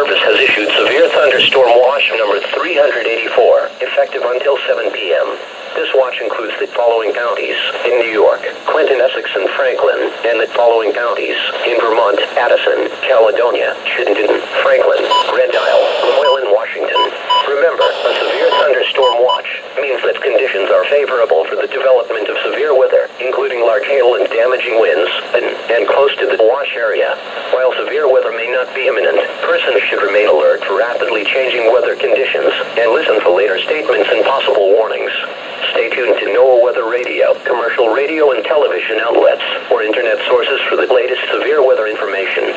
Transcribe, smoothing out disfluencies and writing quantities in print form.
Service has issued severe thunderstorm watch number 384, effective until 7 p.m. This watch includes the following counties in New York, Clinton, Essex, and Franklin, and the following counties in Vermont, Addison, Caledonia, Chittenden, Franklin, Red Isle, Lemoyne, and Washington. Remember, a severe thunderstorm watch means that conditions are favorable for the development of severe weather, including large hail and damaging winds, and close to the watch area. While severe weather may not be imminent, persons should remain alert for rapidly changing weather conditions and listen for later statements and possible warnings. Stay tuned to NOAA Weather Radio, commercial radio and television outlets, or internet sources for the latest severe weather information.